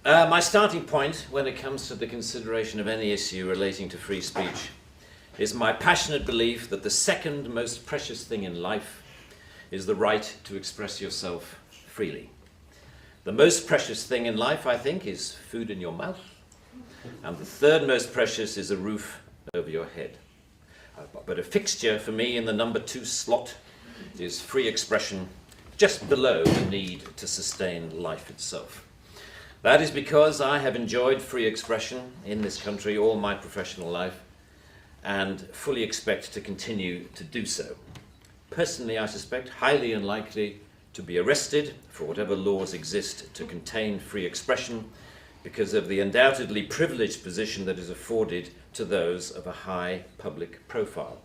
My starting point when it comes to the consideration of any issue relating to free speech is my passionate belief that the second most precious thing in life is the right to express yourself freely. The most precious thing in life, I think, is food in your mouth, and the third most precious is a roof over your head. But a fixture for me in the number 2 slot is free expression, just below the need to sustain life itself. That is because I have enjoyed free expression in this country all my professional life and fully expect to continue to do so. Personally, I suspect highly unlikely to be arrested for whatever laws exist to contain free expression because of the undoubtedly privileged position that is afforded to those of a high public profile.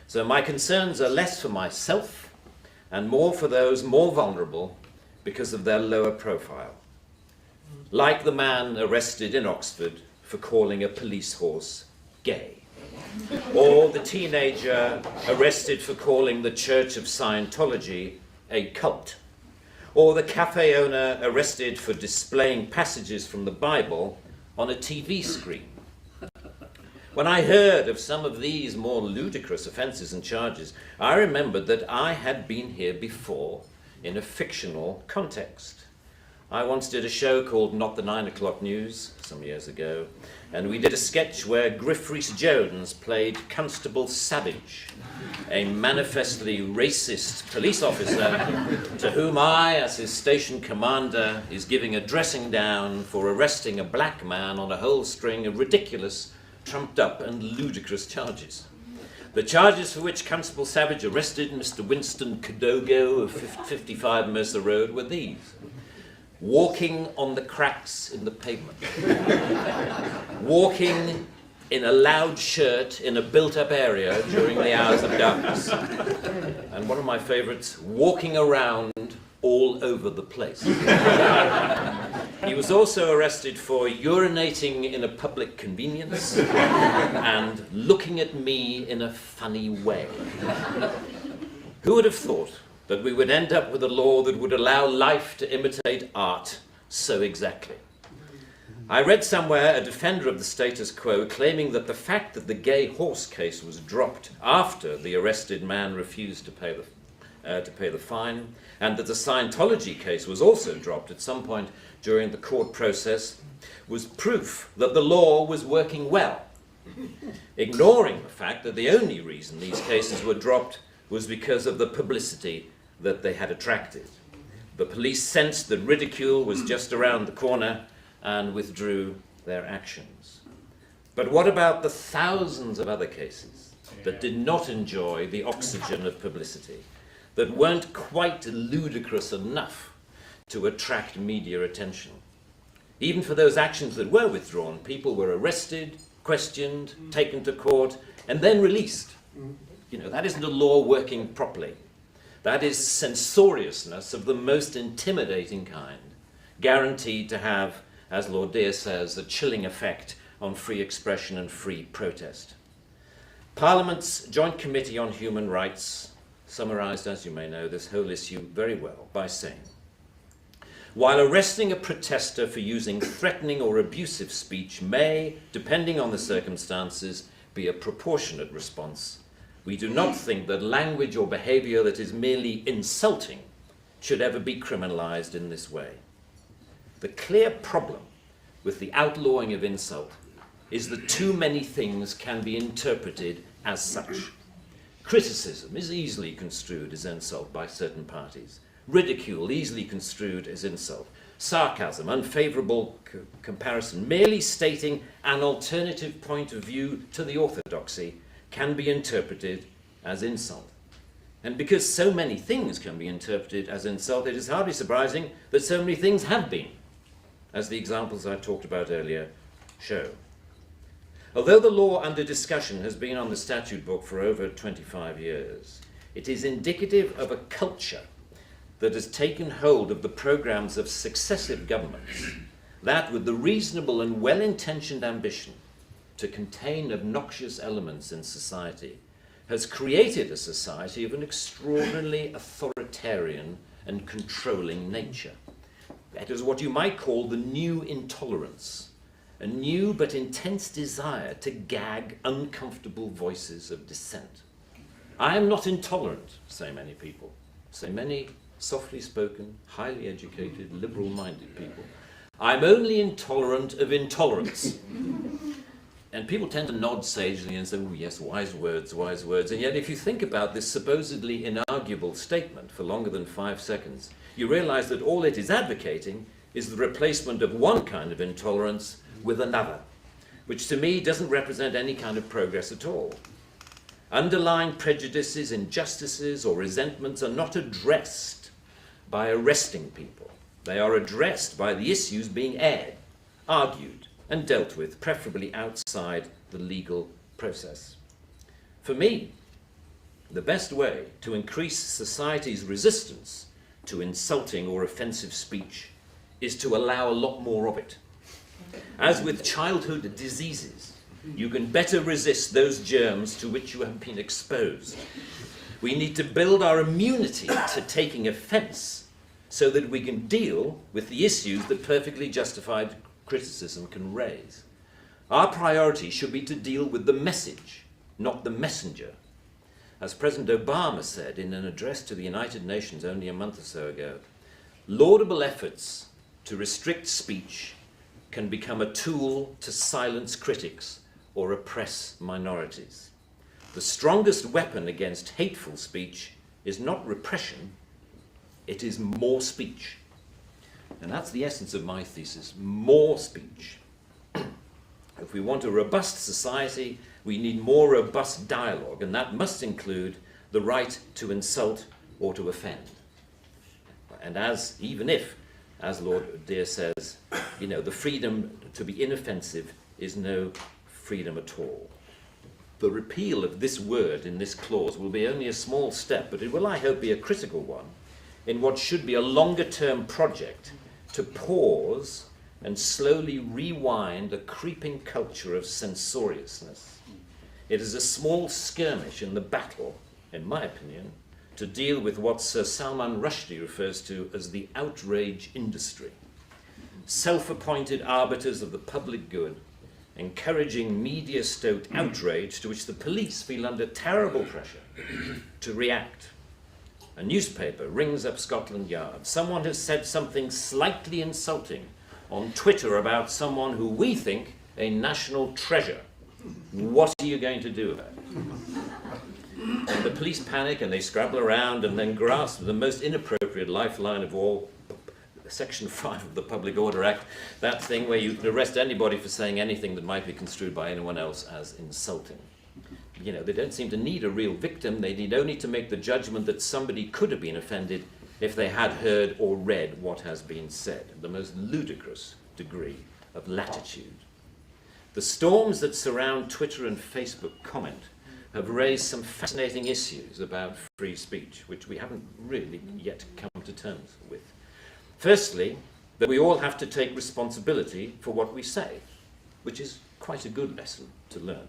So my concerns are less for myself and more for those more vulnerable because of their lower profile. Like the man arrested in Oxford for calling a police horse gay, or the teenager arrested for calling the Church of Scientology a cult, or the cafe owner arrested for displaying passages from the Bible on a TV screen. When I heard of some of these more ludicrous offences and charges, I remembered that I had been here before in a fictional context. I once did a show called Not the 9 O'Clock News some years ago, and we did a sketch where Griff Rhys-Jones played Constable Savage, a manifestly racist police officer to whom I, as his station commander, is giving a dressing down for arresting a black man on a whole string of ridiculous, trumped-up and ludicrous charges. The charges for which Constable Savage arrested Mr. Winston Kadogo of 55 Mercer Road were these: walking on the cracks in the pavement, walking in a loud shirt in a built-up area during the hours of darkness, and one of my favourites, walking around all over the place. He was also arrested for urinating in a public convenience and looking at me in a funny way. Who would have thought that we would end up with a law that would allow life to imitate art so exactly? I read somewhere a defender of the status quo claiming that the fact that the gay horse case was dropped after the arrested man refused to pay the fine, and that the Scientology case was also dropped at some point during the court process, was proof that the law was working well, ignoring the fact that the only reason these cases were dropped was because of the publicity that they had attracted. The police sensed that ridicule was just around the corner and withdrew their actions. But what about the thousands of other cases that did not enjoy the oxygen of publicity, that weren't quite ludicrous enough to attract media attention? Even for those actions that were withdrawn, people were arrested, questioned, taken to court, and then released. You know, that isn't a law working properly. That is censoriousness of the most intimidating kind, guaranteed to have, as Lord Dear says, a chilling effect on free expression and free protest. Parliament's Joint Committee on Human Rights summarised, as you may know, this whole issue very well by saying, while arresting a protester for using threatening or abusive speech may, depending on the circumstances, be a proportionate response, we do not think that language or behaviour that is merely insulting should ever be criminalised in this way. The clear problem with the outlawing of insult is that too many things can be interpreted as such. Criticism is easily construed as insult by certain parties. Ridicule easily construed as insult. Sarcasm, unfavourable comparison, merely stating an alternative point of view to the orthodoxy can be interpreted as insult. And because so many things can be interpreted as insult, it is hardly surprising that so many things have been, as the examples I talked about earlier show. Although the law under discussion has been on the statute book for over 25 years, it is indicative of a culture that has taken hold of the programmes of successive governments, that with the reasonable and well-intentioned ambition to contain obnoxious elements in society, has created a society of an extraordinarily authoritarian and controlling nature. That is what you might call the new intolerance, a new but intense desire to gag uncomfortable voices of dissent. I am not intolerant, say many people, say many softly spoken, highly educated, liberal-minded people. I'm only intolerant of intolerance. And people tend to nod sagely and say, oh yes, wise words, wise words. And yet if you think about this supposedly inarguable statement for longer than 5 seconds, you realize that all it is advocating is the replacement of one kind of intolerance with another, which to me doesn't represent any kind of progress at all. Underlying prejudices, injustices, or resentments are not addressed by arresting people. They are addressed by the issues being aired, argued, and dealt with, preferably outside the legal process. For me, the best way to increase society's resistance to insulting or offensive speech is to allow a lot more of it. As with childhood diseases, you can better resist those germs to which you have been exposed. We need to build our immunity to taking offense so that we can deal with the issues that perfectly justified criticism can raise. Our priority should be to deal with the message, not the messenger. As President Obama said in an address to the United Nations only a month or so ago, laudable efforts to restrict speech can become a tool to silence critics or oppress minorities. The strongest weapon against hateful speech is not repression, it is more speech. And that's the essence of my thesis, more speech. If we want a robust society, we need more robust dialogue, and that must include the right to insult or to offend. And even if, as Lord Dear says, the freedom to be inoffensive is no freedom at all. The repeal of this word in this clause will be only a small step, but it will, I hope, be a critical one in what should be a longer-term project to pause and slowly rewind a creeping culture of censoriousness. It is a small skirmish in the battle, in my opinion, to deal with what Sir Salman Rushdie refers to as the outrage industry. Self-appointed arbiters of the public good, encouraging media-stoked outrage to which the police feel under terrible pressure to react. A newspaper rings up Scotland Yard. Someone has said something slightly insulting on Twitter about someone who we think a national treasure. What are you going to do about it? And the police panic and they scrabble around and then grasp the most inappropriate lifeline of all, Section 5 of the Public Order Act, that thing where you can arrest anybody for saying anything that might be construed by anyone else as insulting. They don't seem to need a real victim. They need only to make the judgment that somebody could have been offended if they had heard or read what has been said. The most ludicrous degree of latitude. The storms that surround Twitter and Facebook comment have raised some fascinating issues about free speech, which we haven't really yet come to terms with. Firstly, that we all have to take responsibility for what we say, which is quite a good lesson to learn.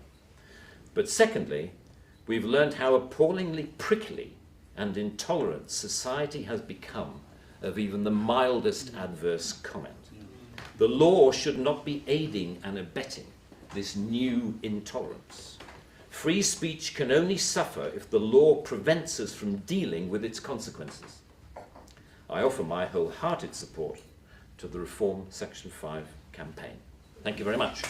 But secondly, we've learned how appallingly prickly and intolerant society has become of even the mildest adverse comment. The law should not be aiding and abetting this new intolerance. Free speech can only suffer if the law prevents us from dealing with its consequences. I offer my wholehearted support to the Reform Section 5 campaign. Thank you very much.